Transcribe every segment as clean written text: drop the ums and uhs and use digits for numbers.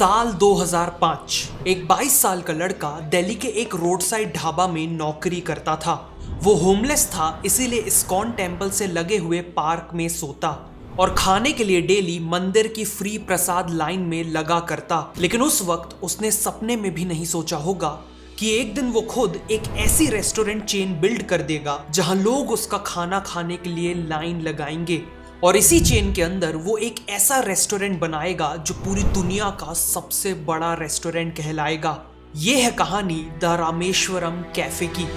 साल 2005 एक 22 साल का लड़का दिल्ली के एक रोड साइड ढाबा में नौकरी करता था। वो होमलेस था, इसीलिए इस्कॉन टेम्पल से लगे हुए पार्क में सोता और खाने के लिए डेली मंदिर की फ्री प्रसाद लाइन में लगा करता। लेकिन उस वक्त उसने सपने में भी नहीं सोचा होगा कि एक दिन वो खुद एक ऐसी रेस्टोरेंट चेन बिल्ड कर देगा जहां लोग उसका खाना खाने के लिए लाइन लगाएंगे और इसी चेन के अंदर वो एक ऐसा रेस्टोरेंट बनाएगा जो पूरी दुनिया का सबसे बड़ा रेस्टोरेंट कहलाएगा। ये है कहानी द रामेश्वरम कैफे की।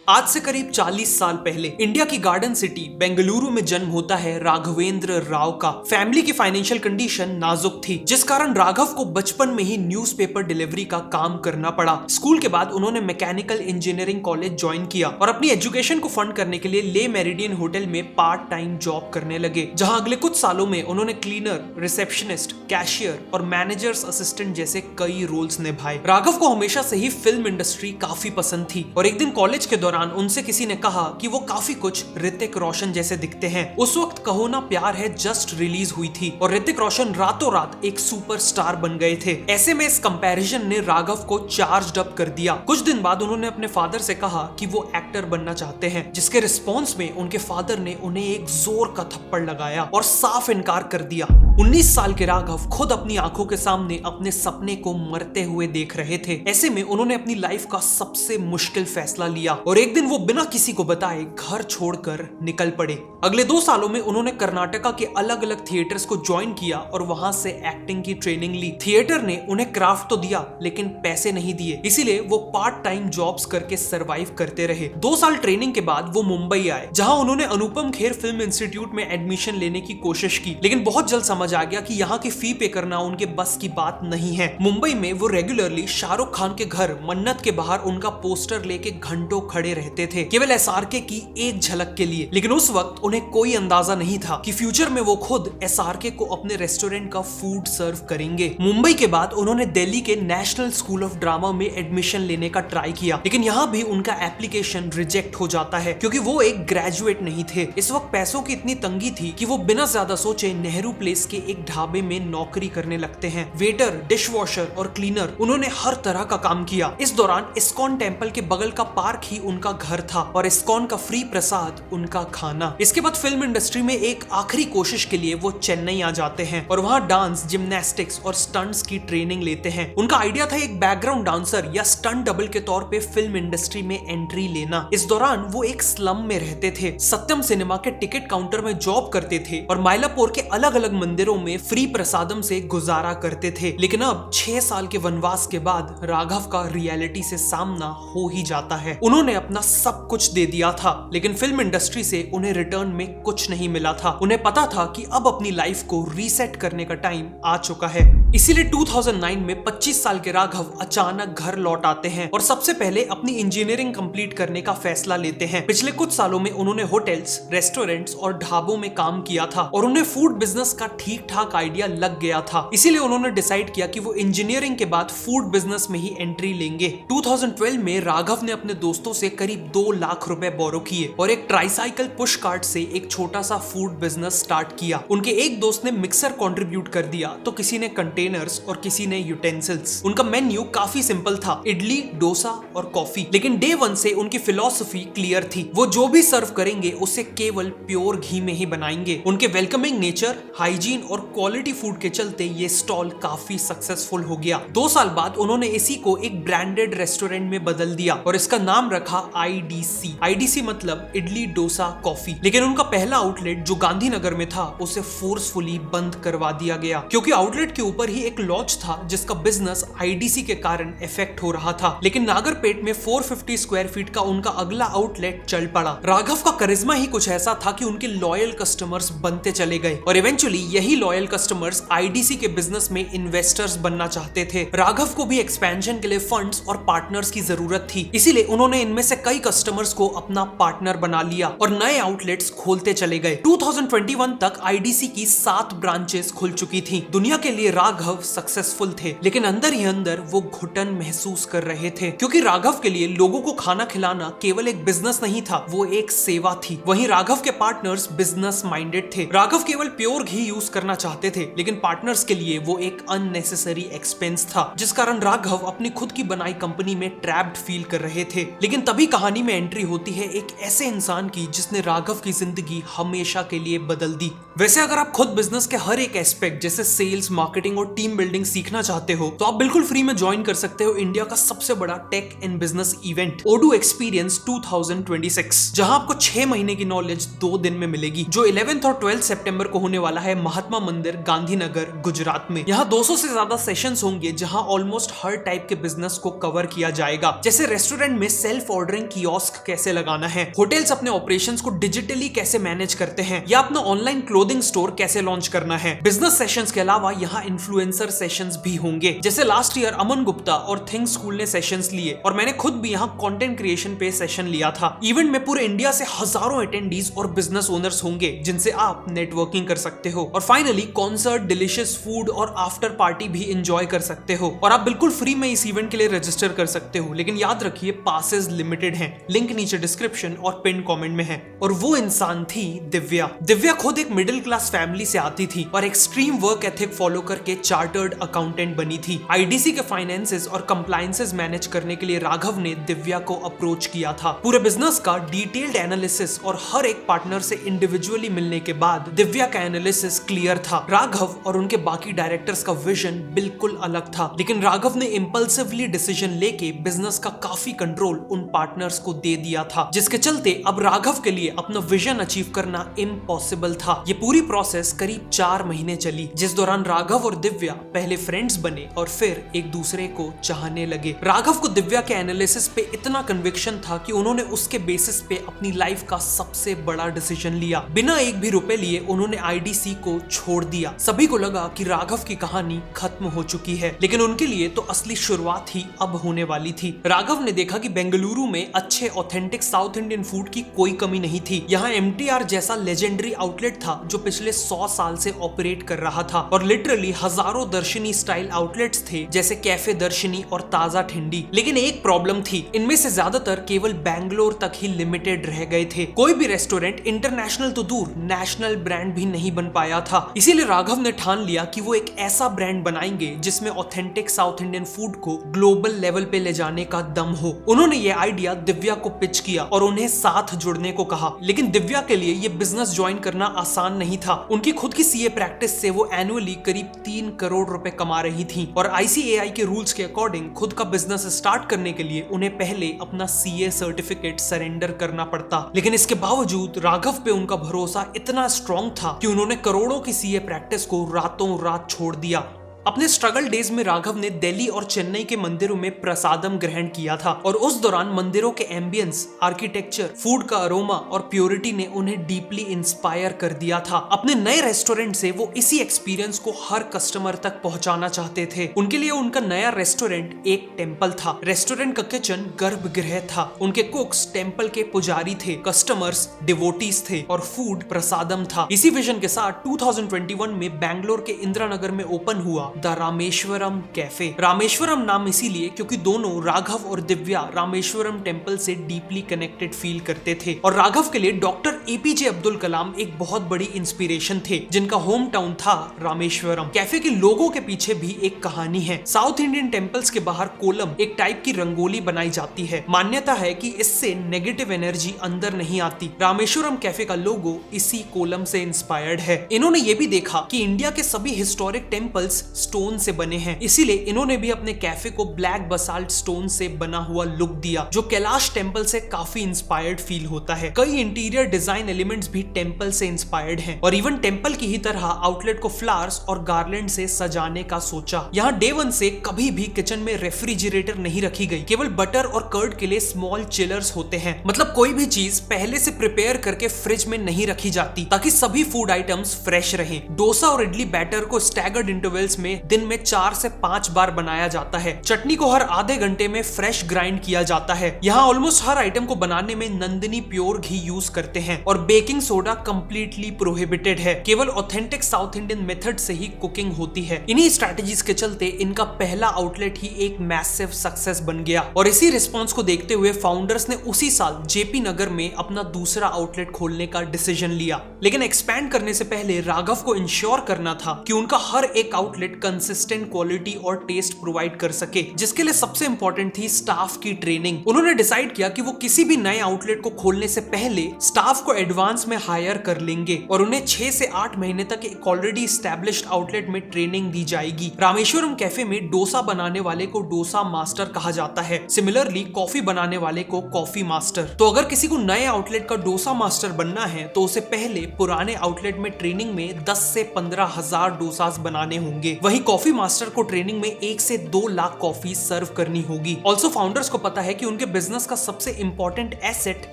आज से करीब 40 साल पहले इंडिया की गार्डन सिटी बेंगलुरु में जन्म होता है राघवेंद्र राव का। फैमिली की फाइनेंशियल कंडीशन नाजुक थी, जिस कारण राघव को बचपन में ही न्यूज़पेपर डिलीवरी का काम करना पड़ा। स्कूल के बाद उन्होंने मैकेनिकल इंजीनियरिंग कॉलेज ज्वाइन किया और अपनी एजुकेशन को फंड करने के लिए ले मेरिडियन होटल में पार्ट टाइम जॉब करने लगे, जहां अगले कुछ सालों में उन्होंने क्लीनर, रिसेप्शनिस्ट, कैशियर और मैनेजर्स असिस्टेंट जैसे कई रोल्स निभाए। राघव को हमेशा से ही फिल्म इंडस्ट्री काफी पसंद थी और एक दिन कॉलेज के दौरान उनसे किसी ने कहा कि वो काफी कुछ ऋतिक रोशन जैसे दिखते हैं। उस वक्त कहो ना प्यार है जस्ट रिलीज हुई थी और ऋतिक रोशन रातों रात एक सुपरस्टार बन गए थे। ऐसे में इस कंपैरिजन ने राघव को चार्ज्ड अप कर दिया। कुछ दिन बाद उन्होंने अपने फादर से कहा कि वो एक्टर बनना चाहते हैं, जिसके रिस्पॉन्स में उनके फादर ने उन्हें एक जोर का थप्पड़ लगाया और साफ इनकार कर दिया। 19 साल के राघव खुद अपनी आंखों के सामने अपने सपने को मरते हुए देख रहे थे। ऐसे में उन्होंने अपनी लाइफ का सबसे मुश्किल फैसला लिया और एक दिन वो बिना किसी को बताए घर छोड़कर निकल पड़े। अगले 2 सालों में उन्होंने कर्नाटका के अलग अलग थिएटर्स को ज्वाइन किया और वहां से एक्टिंग की ट्रेनिंग ली। थिएटर ने उन्हें क्राफ्ट तो दिया लेकिन पैसे नहीं दिए, इसीलिए वो पार्ट टाइम जॉब्स करके सरवाइव करते रहे। 2 साल ट्रेनिंग के बाद वो मुंबई आए, जहां उन्होंने अनुपम खेर फिल्म इंस्टीट्यूट में एडमिशन लेने की कोशिश की, लेकिन बहुत जल्द समझ आ गया कि यहाँ की फी पे करना उनके बस की बात नहीं है। मुंबई में वो रेगुलरली शाहरुख खान के घर मन्नत के बाहर उनका पोस्टर लेके घंटों खड़े रहते थे, केवल एसआरके की एक झलक के लिए। लेकिन उस वक्त उन्हें कोई अंदाजा नहीं था कि फ्यूचर में वो खुद एसआरके को अपने रेस्टोरेंट का फूड सर्व करेंगे। मुंबई के बाद उन्होंने दिल्ली के नेशनल स्कूल ऑफ ड्रामा में एडमिशन लेने का ट्राई किया, लेकिन यहाँ भी उनका एप्लीकेशन रिजेक्ट हो जाता है क्योंकि वो एक ग्रेजुएट नहीं थे। इस वक्त पैसों की इतनी तंगी थी कि वो बिना ज्यादा सोचे नेहरू प्लेस के एक ढाबे में नौकरी करने लगते हैं। वेटर, डिश वॉशर और क्लीनर, उन्होंने हर तरह का काम किया। इस दौरान इस्कॉन टेम्पल के बगल का पार्क ही उनका घर था और इस्कॉन का फ्री प्रसाद उनका खाना। इसके बाद फिल्म इंडस्ट्री में एक आखिरी कोशिश के लिए वो चेन्नई आ जाते हैं और वहां डांस, जिम्नास्टिक्स और स्टंट्स की ट्रेनिंग लेते हैं। उनका आइडिया था एक बैकग्राउंड डांसर या स्टंट डबल के तौर पे फिल्म इंडस्ट्री में एंट्री लेना। इस दौरान वो एक स्लम में रहते थे, सत्यम सिनेमा के टिकट काउंटर में जॉब करते थे और माइलापुर के अलग अलग मंदिरों में फ्री प्रसादम से गुजारा करते थे। लेकिन अब 6 साल के वनवास के बाद राघव का रियलिटी से सामना हो ही जाता है। उन्होंने अपना सब कुछ दे दिया था, लेकिन फिल्म इंडस्ट्री से उन्हें रिटर्न में कुछ नहीं मिला था। उन्हें पता था कि अब अपनी लाइफ को रीसेट करने का टाइम आ चुका है। इसीलिए 2009 में 25 साल के राघव अचानक घर लौट आते हैं और सबसे पहले अपनी इंजीनियरिंग कंप्लीट करने का फैसला लेते हैं। पिछले कुछ सालों में उन्होंने होटल्स, रेस्टोरेंट्स और ढाबों में काम किया था और उन्हें फूड बिजनेस का ठीक ठाक आइडिया लग गया था। इसीलिए उन्होंने डिसाइड किया कि वो इंजीनियरिंग के बाद फूड बिजनेस में ही एंट्री लेंगे। 2012 में राघव ने अपने दोस्तों से करीब 2 लाख रुपए बोरो किए और एक ट्राईसाइकिल पुश कार्ट से एक छोटा सा फूड बिजनेस स्टार्ट किया। उनके एक दोस्त ने मिक्सर कंट्रीब्यूट कर दिया तो किसी ने कंटेनर्स और किसी ने यूटेंसिल्स। उनका मेन्यू काफी सिंपल था, इडली, डोसा और कॉफी। लेकिन डे 1 से उनकी फिलॉसफी क्लियर थी, वो जो भी सर्व करेंगे उसे केवल प्योर घी में ही बनाएंगे। उनके वेलकमिंग नेचर, हाइजीन और क्वालिटी फूड के चलते ये स्टॉल काफी सक्सेसफुल हो गया। 2 साल बाद उन्होंने इसी को एक ब्रांडेड रेस्टोरेंट में बदल दिया और इसका नाम रखा आईडीसी मतलब इडली, डोसा, कॉफी। लेकिन उनका पहला आउटलेट जो गांधीनगर में था उसे फोर्सफुली बंद करवा दिया गया क्योंकि आउटलेट के ऊपर ही एक लॉज था जिसका बिजनेस आईडीसी के कारण इफेक्ट हो रहा था। लेकिन नागरपेट में 450 स्क्वायर फीट का उनका अगला आउटलेट चल पड़ा। राघव का करिश्मा ही कुछ ऐसा था कि उनके लॉयल कस्टमर्स बनते चले गए और इवेंचुअली यही लॉयल कस्टमर्स आईडीसी के बिजनेस में इन्वेस्टर्स बनना चाहते थे। राघव को भी एक्सपेंशन के लिए फंड्स और पार्टनर्स की जरूरत थी, इसीलिए उन्होंने इनमें से से कई कस्टमर्स को अपना पार्टनर बना लिया और नए आउटलेट्स खोलते चले गए। 2021 तक आईडीसी की 7 ब्रांचेस खुल चुकी थी। दुनिया के लिए राघव सक्सेसफुल थे, लेकिन अंदर ही अंदर वो घुटन महसूस कर रहे थे, क्योंकि राघव के लिए लोगों को खाना खिलाना केवल एक बिजनेस नहीं था, वो एक सेवा थी। वहीं राघव के पार्टनर्स बिजनेस माइंडेड थे। राघव केवल प्योर घी यूज करना चाहते थे, लेकिन पार्टनर्स के लिए वो एक अननेसेसरी एक्सपेंस था, जिस कारण राघव अपनी खुद की बनाई कंपनी में ट्रैप्ड फील कर रहे थे। लेकिन तभी कहानी में एंट्री होती है एक ऐसे इंसान की जिसने राघव की जिंदगी हमेशा के लिए बदल दी। वैसे अगर आप खुद बिजनेस के हर एक एस्पेक्ट जैसे सेल्स, मार्केटिंग और टीम बिल्डिंग सीखना चाहते हो तो आप बिल्कुल फ्री में ज्वाइन कर सकते हो इंडिया का सबसे बड़ा tech and business event Odoo experience 2026, जहां आपको 6 महीने की नॉलेज 2 दिन में मिलेगी, जो 11 और 12 सितंबर को होने वाला है महात्मा मंदिर, गांधीनगर, गुजरात में। यहाँ 200 से ज्यादा सेशंस होंगे, जहां ऑलमोस्ट हर टाइप के बिजनेस को कवर किया जाएगा, जैसे रेस्टोरेंट में सेल्फ ऑर्डरिंग कियोस्क कैसे लगाना है, होटल्स अपने ऑपरेशंस को डिजिटली कैसे मैनेज करते हैं, या अपना ऑनलाइन क्लोथिंग स्टोर कैसे लॉन्च करना है। बिजनेस सेशंस के अलावा यहाँ इन्फ्लुएंसर सेशंस भी होंगे, जैसे लास्ट ईयर अमन गुप्ता और थिंक स्कूल ने सेशंस लिए और मैंने खुद भी यहाँ कंटेंट क्रिएशन पे सेशन लिया था। इवेंट में पूरे इंडिया से हजारों अटेंडीज और बिजनेस ओनर्स होंगे, जिनसे आप नेटवर्किंग कर सकते हो। और फाइनली कॉन्सर्ट, डिलीशियस फूड और आफ्टर पार्टी भी एंजॉय कर सकते हो। और आप बिल्कुल फ्री में इस इवेंट के लिए रजिस्टर कर सकते हो, लेकिन याद रखिए पासेस लिमिटेड हैं। लिंक नीचे डिस्क्रिप्शन और पिन कमेंट में है। और वो इंसान थी दिव्या। दिव्या खुद एक मिडिल क्लास फैमिली से आती थी और एक्सट्रीम वर्क एथिक फॉलो करके चार्टर्ड अकाउंटेंट बनी थी। आईडीसी के फाइनेंसेस और कंप्लायंसेस मैनेज करने के लिए राघव ने दिव्या को अप्रोच किया था। पूरे बिजनेस का डिटेल्ड एनालिसिस और हर एक पार्टनर से इंडिविजुअली मिलने के बाद दिव्या का एनालिसिस क्लियर था। राघव और उनके बाकी डायरेक्टर्स का विजन बिल्कुल अलग था, लेकिन राघव ने इंपल्सिवली डिसीजन लेके बिजनेस का काफी कंट्रोल उन पार्टनर्स को दे दिया था, जिसके चलते अब राघव के लिए अपना विजन अचीव करना इम्पॉसिबल था। ये पूरी प्रोसेस करीब 4 महीने चली, जिस दौरान राघव और दिव्या पहले फ्रेंड्स बने और फिर एक दूसरे को चाहने लगे। राघव को दिव्या के एनालिसिस पे इतना कन्विक्शन था कि उन्होंने उसके बेसिस पे अपनी लाइफ का सबसे बड़ा डिसीजन लिया। बिना एक भी रुपए लिए उन्होंने आईडीसी को छोड़ दिया। सभी को लगा कि राघव की कहानी खत्म हो चुकी है, लेकिन उनके लिए तो असली शुरुआत ही अब होने वाली थी। राघव ने देखा कि बेंगलुरु में अच्छे ऑथेंटिक साउथ इंडियन फूड की कोई कमी नहीं थी। यहाँ एमटीआर जैसा लेजेंडरी आउटलेट था जो पिछले 100 साल से ऑपरेट कर रहा था, और लिटरली हजारों दर्शनी स्टाइल आउटलेट्स थे जैसे कैफे दर्शनी और ताजा ठंडी। लेकिन एक प्रॉब्लम थी, इनमें से ज्यादातर केवल बैंगलोर तक ही लिमिटेड रह गए थे। कोई भी रेस्टोरेंट इंटरनेशनल तो दूर नेशनल ब्रांड भी नहीं बन पाया था। इसीलिए राघव ने ठान लिया कि वो एक ऐसा ब्रांड बनाएंगे जिसमें ऑथेंटिक साउथ इंडियन फूड को ग्लोबल लेवल पे ले जाने का दम हो। उन्होंने ये आइडिया दिव्या को पिच किया और उन्हें साथ जुड़ने को कहा, लेकिन दिव्या के लिए ये बिजनेस ज्वाइन करना आसान नहीं था। उनकी खुद की सीए प्रैक्टिस से वो एनुअली करीब 3 करोड़ रुपए कमा रही थी, और आईसीएआई के रूल्स के अकॉर्डिंग खुद का बिजनेस स्टार्ट करने के लिए उन्हें पहले अपना सीए सर्टिफिकेट सरेंडर करना पड़ता। लेकिन इसके बावजूद राघव पे उनका भरोसा इतना स्ट्रॉन्ग था कि उन्होंने करोड़ों की सीए प्रैक्टिस को रातों रात छोड़ दिया। अपने स्ट्रगल डेज में राघव ने दिल्ली और चेन्नई के मंदिरों में प्रसादम ग्रहण किया था, और उस दौरान मंदिरों के एम्बियंस, आर्किटेक्चर, फूड का अरोमा और प्योरिटी ने उन्हें डीपली इंस्पायर कर दिया था। अपने नए रेस्टोरेंट से वो इसी एक्सपीरियंस को हर कस्टमर तक पहुंचाना चाहते थे। उनके लिए उनका नया रेस्टोरेंट एक टेम्पल था। रेस्टोरेंट का किचन गर्भगृह था, उनके कुक्स टेम्पल के पुजारी थे, कस्टमर्स डिवोटीज थे और फूड प्रसादम था। इसी विजन के साथ 2021 में बैंगलोर के इंदिरा नगर में ओपन हुआ द रामेश्वरम कैफे। रामेश्वरम नाम इसीलिए क्योंकि दोनों राघव और दिव्या रामेश्वरम टेम्पल से डीपली कनेक्टेड फील करते थे, और राघव के लिए डॉक्टर एपीजे अब्दुल कलाम एक बहुत बड़ी इंस्पिरेशन थे, जिनका होम टाउन था रामेश्वरम। कैफे के लोगों के पीछे भी एक कहानी है। साउथ इंडियन टेम्पल्स के बाहर कोलम, एक टाइप की रंगोली बनाई जाती है। मान्यता है कि इससे नेगेटिव एनर्जी अंदर नहीं आती। रामेश्वरम कैफे का लोगो इसी कोलम से इंस्पायर्ड है। इन्होंने ये भी देखा कि इंडिया के सभी हिस्टोरिक टेम्पल्स स्टोन से बने हैं, इसीलिए इन्होंने भी अपने कैफे को ब्लैक बसाल्ट स्टोन से बना हुआ लुक दिया, जो कैलाश टेम्पल से काफी इंस्पायर्ड फील होता है। कई इंटीरियर डिजाइन एलिमेंट्स भी टेम्पल से इंस्पायर्ड हैं, और इवन टेम्पल की ही तरह आउटलेट को फ्लावर्स और गार्लैंड से सजाने का सोचा। यहाँ डे 1 से कभी भी किचन में रेफ्रिजरेटर नहीं रखी गई, केवल बटर और कर्ड के लिए स्मॉल चिलर्स होते हैं। मतलब कोई भी चीज पहले से प्रिपेयर करके फ्रिज में नहीं रखी जाती, ताकि सभी फूड आइटम्स फ्रेश रहें। डोसा और इडली बैटर को स्टैगर्ड इंटरवल्स में में दिन में 4 से 5 बार बनाया जाता है। चटनी को हर आधे घंटे में फ्रेश ग्राइंड किया जाता है। यहाँ ऑलमोस्ट हर आइटम को बनाने में नंदिनी प्योर घी यूज करते हैं और बेकिंग सोडा कंप्लीटली प्रोहिबिटेड है। केवल ऑथेंटिक साउथ इंडियन मेथड से ही कुकिंग होती है। इन्हीं स्ट्रेटेजीज के चलते इनका पहला आउटलेट ही एक मैसिव सक्सेस बन गया और इसी रिस्पॉन्स को देखते हुए फाउंडर्स ने उसी साल जेपी नगर में अपना दूसरा आउटलेट खोलने का डिसीजन लिया। लेकिन एक्सपैंड करने से पहले राघव को इंश्योर करना था कि उनका हर एक आउटलेट कंसिस्टेंट क्वालिटी और टेस्ट प्रोवाइड कर सके, जिसके लिए सबसे इंपॉर्टेंट थी स्टाफ की ट्रेनिंग। उन्होंने डिसाइड किया कि वो किसी भी नए आउटलेट को खोलने से पहले स्टाफ को एडवांस में हायर कर लेंगे और उन्हें 6 से 8 महीने तक एक ऑलरेडी एस्टैब्लिश्ड आउटलेट में ट्रेनिंग दी जाएगी। रामेश्वरम कैफे में डोसा बनाने वाले को डोसा मास्टर कहा जाता है। सिमिलरली कॉफी बनाने वाले को कॉफी मास्टर। तो अगर किसी को नए आउटलेट का डोसा मास्टर बनना है तो उसे पहले पुराने आउटलेट में ट्रेनिंग में 10 से 15 हजार डोसास बनाने होंगे। वहीं कॉफी मास्टर को ट्रेनिंग में 1 से 2 लाख कॉफी सर्व करनी होगी। ऑल्सो फाउंडर्स को पता है कि उनके बिजनेस का सबसे इंपॉर्टेंट एसेट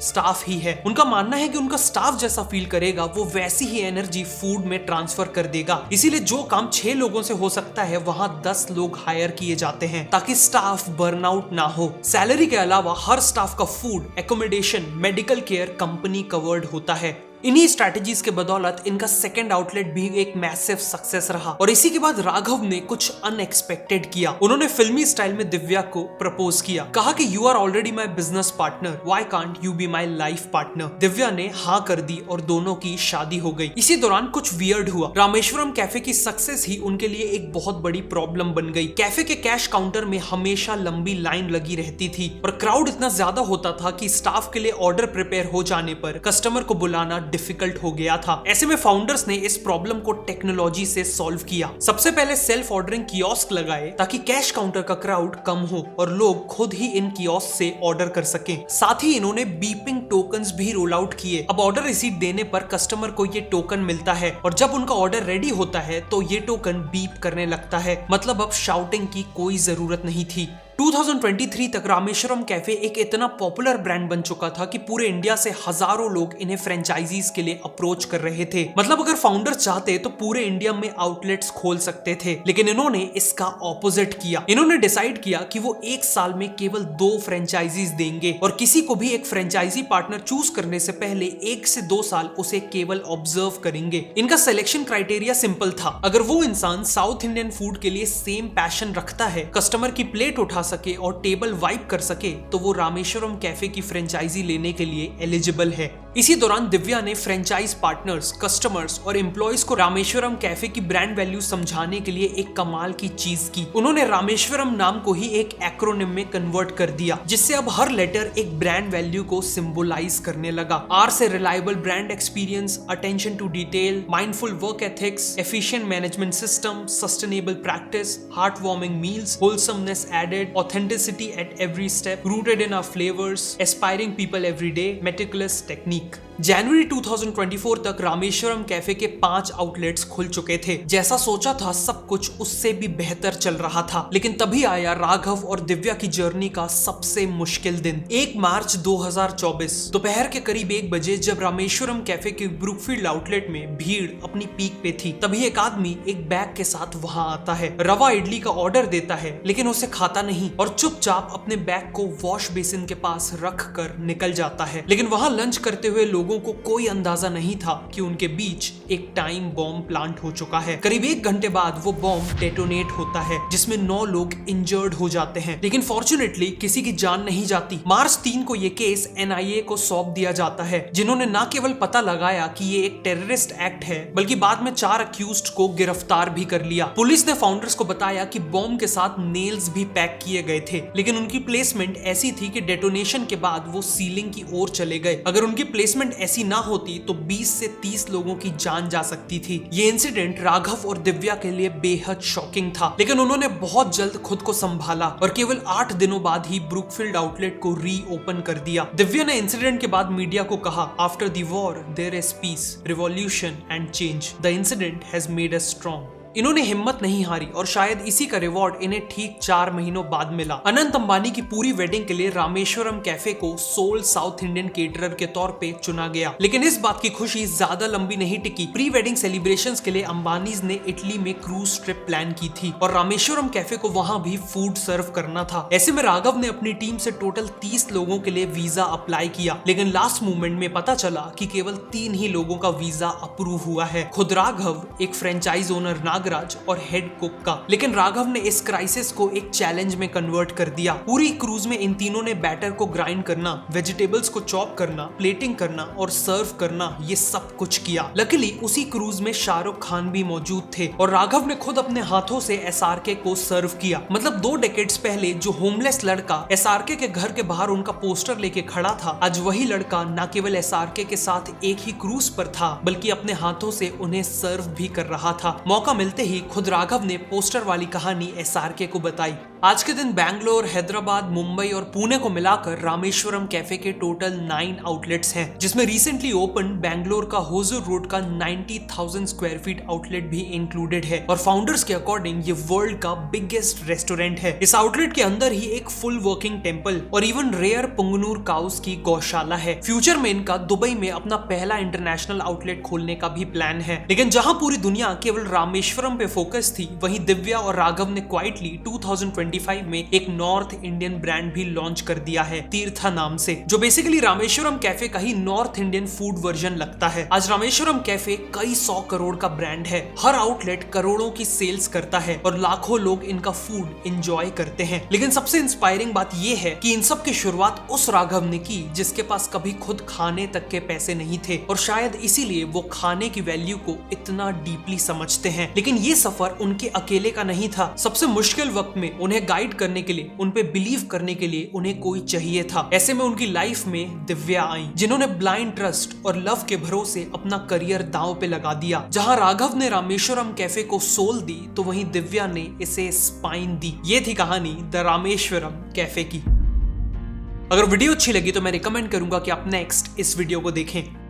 स्टाफ ही है। उनका मानना है कि उनका स्टाफ जैसा फील करेगा वो वैसी ही एनर्जी फूड में ट्रांसफर कर देगा। इसीलिए जो काम 6 लोगों से हो सकता है वहां 10 लोग हायर किए जाते हैं ताकि स्टाफ बर्नआउट ना हो। सैलरी के अलावा हर स्टाफ का food, accommodation, medical care company covered होता है। इन्हीं स्ट्रेटजीज के बदौलत इनका सेकंड आउटलेट भी एक मैसिव सक्सेस रहा और इसी के बाद राघव ने कुछ अनएक्सपेक्टेड किया। उन्होंने फिल्मी स्टाइल में दिव्या को प्रपोज किया। कहा कि you are already my business partner, why can't you be my life partner. Divya ने हाँ कर दी और दोनों की शादी हो गई। इसी दौरान कुछ वियर्ड हुआ। रामेश्वरम कैफे की सक्सेस ही उनके लिए एक बहुत बड़ी प्रॉब्लम बन गई। कैफे के कैश काउंटर में हमेशा लंबी लाइन लगी रहती थी और क्राउड इतना ज्यादा होता था कि स्टाफ के लिए ऑर्डर प्रिपेयर हो जाने पर कस्टमर को बुलाना डिफिकल्ट हो गया था। ऐसे में फाउंडर्स ने इस प्रॉब्लम को टेक्नोलॉजी से सॉल्व किया। सबसे पहले सेल्फ ऑर्डरिंग कियोस्क लगाए ताकि कैश काउंटर का क्राउड कम हो और लोग खुद ही इन कियोस्क से ऑर्डर कर सकें। साथ ही इन्होंने बीपिंग टोकन्स भी रोल आउट किए। अब ऑर्डर रिसीट देने पर कस्टमर को ये टोकन मिलता है और जब उनका ऑर्डर रेडी होता है तो ये टोकन बीप करने लगता है। मतलब अब शाउटिंग की कोई जरूरत नहीं थी। 2023 तक रामेश्वरम कैफे एक इतना पॉपुलर ब्रांड बन चुका था कि पूरे इंडिया से हजारों लोग इन्हें फ्रेंचाइजीज के लिए अप्रोच कर रहे थे। मतलब अगर फाउंडर चाहते तो पूरे इंडिया में आउटलेट्स खोल सकते थे, लेकिन इन्होंने इसका ऑपोजिट किया। इन्होंने डिसाइड किया कि वो 1 साल में केवल 2 फ्रेंचाइजीज देंगे और किसी को भी एक फ्रेंचाइजी पार्टनर चूज करने से पहले 1 से 2 साल उसे केवल ऑब्जर्व करेंगे। इनका सिलेक्शन क्राइटेरिया सिंपल था। अगर वो इंसान साउथ इंडियन फूड के लिए सेम पैशन रखता है, कस्टमर की प्लेट उठा सके और टेबल वाइप कर सके, तो वो रामेश्वरम कैफे की फ्रेंचाइजी लेने के लिए एलिजिबल है। इसी दौरान दिव्या ने फ्रेंचाइज पार्टनर्स, कस्टमर्स और एम्प्लॉयज को रामेश्वरम कैफे की ब्रांड वैल्यू समझाने के लिए एक कमाल की चीज की। उन्होंने रामेश्वरम नाम को ही एक एक्रोनिम में कन्वर्ट कर दिया, जिससे अब हर लेटर एक ब्रांड वैल्यू को सिंबलाइज करने लगा। आर से reliable brand experience, attention to detail, mindful work ethics, efficient management system, sustainable practice, heart warming meals, wholesomeness added, authenticity at every step, rooted in our flavours, aspiring people every day, meticulous technique. जनवरी 2024 तक Rameswaram cafe के 5 outlets खुल चुके थे। जैसा सोचा था सब कुछ उससे भी बेहतर चल रहा था, लेकिन तभी आया राघव और दिव्या की जर्नी का सबसे मुश्किल दिन। 1 मार्च 2024 दोपहर के करीब 1 बजे जब रामेश्वरम कैफे के ब्रुकफील्ड आउटलेट में भीड़ अपनी पीक पे थी, तभी एक आदमी एक बैग के साथ वहां आता है। रवा इडली का ऑर्डर देता है, लेकिन उसे खाता नहीं और चुपचाप अपने बैग को वॉश बेसिन के पास रख कर निकल जाता है। लेकिन वहां लंच करते हुए लोगों को कोई अंदाजा नहीं था कि उनके बीच एक टाइम बॉम्ब प्लांट हो चुका है। करीब 1 घंटे बाद वो बॉम्ब डेटोनेट होता है, जिसमें 9 लोग इंजर्ड हो जाते हैं, लेकिन फॉर्चुनेटली किसी की जान नहीं जाती। मार्च 3 को ये केस NIA को सौंप दिया जाता है, जिन्होंने न केवल पता लगाया कि ये एक टेररिस्ट एक्ट है, बल्कि बाद में 4 अक्यूज्ड को गिरफ्तार भी कर लिया। पुलिस ने फाउंडर्स को बताया कि बॉम्ब के साथ नेल्स भी पैक किए गए थे, लेकिन उनकी प्लेसमेंट ऐसी थी कि डेटोनेशन के बाद वो सीलिंग की ओर चले गए। अगर उनकी प्लेसमेंट ऐसी ना होती तो 20 से 30 लोगों की जान जा सकती थी। ये इंसिडेंट राघव और दिव्या के लिए बेहद शॉकिंग था, लेकिन उन्होंने बहुत जल्द खुद को संभाला और केवल 8 दिनों बाद ही ब्रुकफील्ड आउटलेट को रीओपन कर दिया। दिव्या ने इंसिडेंट के बाद मीडिया को कहा, after the war there is peace, revolution and change. The incident has made us strong. इन्होंने हिम्मत नहीं हारी और शायद इसी का रिवॉर्ड इन्हें ठीक 4 महीनों बाद मिला। अनंत अंबानी की पूरी वेडिंग के लिए रामेश्वरम कैफे को सोल साउथ इंडियन केटरर के तौर पे चुना गया, लेकिन इस बात की खुशी ज्यादा लंबी नहीं टिकी। प्री वेडिंग सेलिब्रेशंस के लिए अंबानीज ने इटली में क्रूज ट्रिप प्लान की थी और रामेश्वरम कैफे को वहां भी फूड सर्व करना था। ऐसे में राघव ने अपनी टीम से टोटल 30 लोगों के लिए वीजा अप्लाई किया, लेकिन लास्ट मोमेंट में पता चला कि केवल 3 ही लोगों का वीजा अप्रूव हुआ है, खुद राघव, एक फ्रेंचाइज ओनर नागराज और हेड कुक का। लेकिन राघव ने इस क्राइसिस को एक चैलेंज में कन्वर्ट कर दिया। पूरी क्रूज में इन तीनों ने बैटर को ग्राइंड करना, वेजिटेबल्स को चॉप करना, प्लेटिंग करना और सर्व करना, ये सब कुछ किया। लकीली उसी क्रूज में शाहरुख खान भी मौजूद थे और राघव ने खुद अपने हाथों से एसआरके को सर्व किया। मतलब 2 डेकेड्स पहले जो होमलेस लड़का एसआरके के घर के बाहर उनका पोस्टर लेके खड़ा था, आज वही लड़का न केवल एसआरके के साथ एक ही क्रूज पर था, बल्कि अपने हाथों से उन्हें सर्व भी कर रहा था। मौका मिलते ही खुद राघव ने पोस्टर वाली कहानी एसआरके को बताई। आज के दिन बैंगलोर, हैदराबाद, मुंबई और पुणे को मिलाकर रामेश्वरम कैफे के टोटल 9 आउटलेट्स हैं, जिसमें रिसेंटली ओपन बैंगलोर का होजूर रोड का 90,000 स्क्वायर फीट आउटलेट भी इंक्लूडेड है और फाउंडर्स के अकॉर्डिंग ये वर्ल्ड का बिगेस्ट रेस्टोरेंट है। इस आउटलेट के अंदर ही एक फुल वर्किंग टेंपल और इवन रेयर पुंगनूर काउस की गौशाला है। फ्यूचर में इनका दुबई में अपना पहला इंटरनेशनल आउटलेट खोलने का भी प्लान है। लेकिन जहां पूरी दुनिया केवल रामेश्वरम पे फोकस थी, वहीं दिव्या और राघव ने क्वाइटली 2025 में एक नॉर्थ इंडियन ब्रांड भी लॉन्च कर दिया है, तीर्था नाम से, जो बेसिकली रामेश्वरम कैफे का ही नॉर्थ इंडियन फूड वर्जन लगता है। आज रामेश्वरम कैफे कई 100 करोड़ का ब्रांड है, हर आउटलेट करोड़ों की सेल्स करता है और लाखों लोग इनका फूड एंजॉय करते हैं। लेकिन सबसे इंस्पायरिंग बात यह है कि इन सब की शुरुआत उस राघव ने की जिसके पास कभी खुद खाने तक के पैसे नहीं थे और शायद इसीलिए वो खाने की वैल्यू को इतना डीपली समझते हैं। लेकिन ये सफर उनके अकेले का नहीं था। सबसे मुश्किल वक्त में उन्हें गाइड करने के लिए, उन पे बिलीव करने के लिए उन्हें कोई चाहिए था। ऐसे में उनकी लाइफ में दिव्या आई, जिन्होंने ब्लाइंड ट्रस्ट और लव के भरोसे अपना करियर दांव पे लगा दिया। जहां राघव ने रामेश्वरम कैफे को सोल दी, तो वहीं दिव्या ने इसे स्पाइन दी। ये थी कहानी द रामेश्वरम कैफे की। अगर वीडियो अच्छी लगी तो मैं रिकमेंड करूंगा कि आप नेक्स्ट इस वीडियो को देखें।